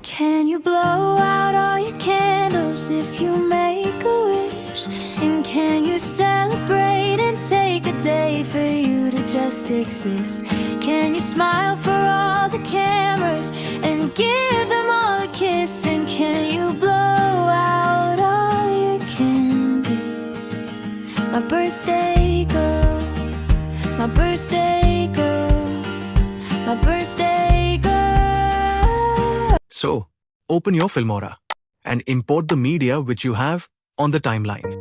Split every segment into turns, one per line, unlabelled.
Can you blow out all your candles if you make a wish? And can you celebrate and take a day for you to just exist? Can you smile for all the cameras and give them all a kiss? And can you blow out all your candles? My birthday girl, my birthday girl, my birthday girl.
So, open your Filmora and import the media which you have on the timeline.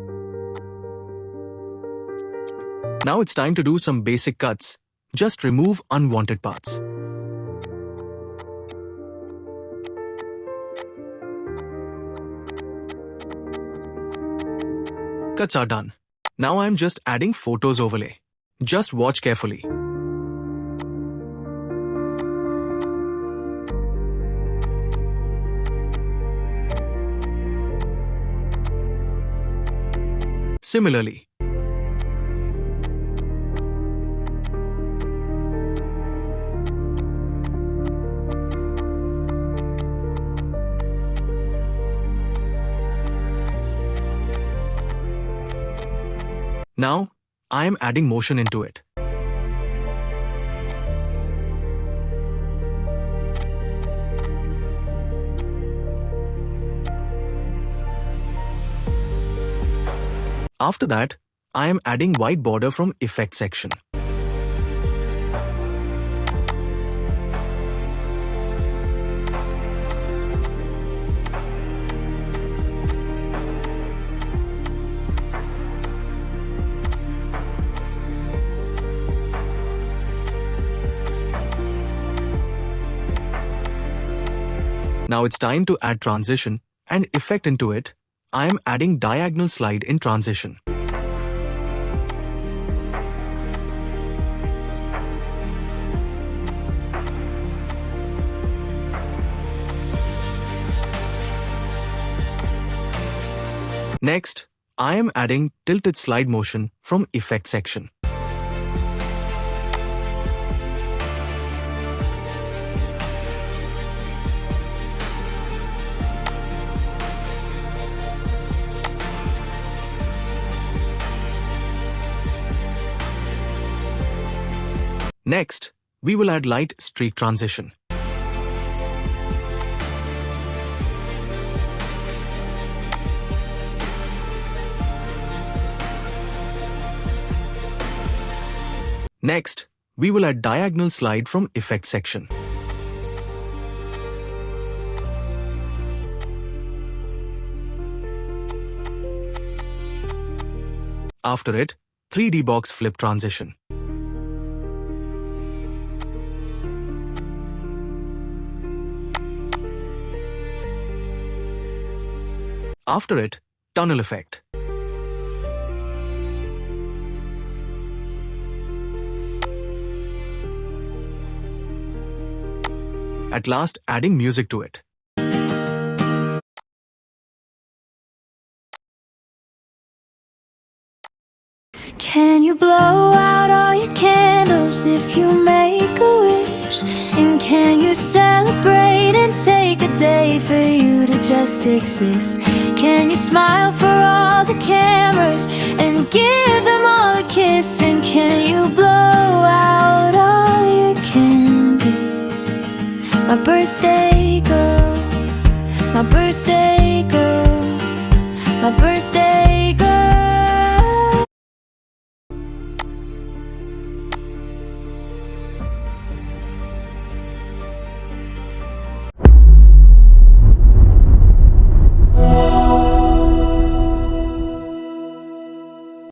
Now it's time to do some basic cuts. Just remove unwanted parts. Cuts are done. Now I'm just adding photos overlay. Just watch carefully. Similarly, now I am adding motion into it. After that, I am adding white border from effect section. Now it's time to add transition and effect into it. I am adding diagonal slide in transition. Next, I am adding tilted slide motion from effect section. Next, we will add light streak transition. Next, we will add diagonal slide from effect section. After it, 3D box flip transition. After it, tunnel effect. At last, adding music to it.
Can you blow out all your candles if you make a wish? And can you celebrate and take a day for you to just exist? Can you smile for all the cameras and give them all a kiss? And can you blow out all your candles? My birthday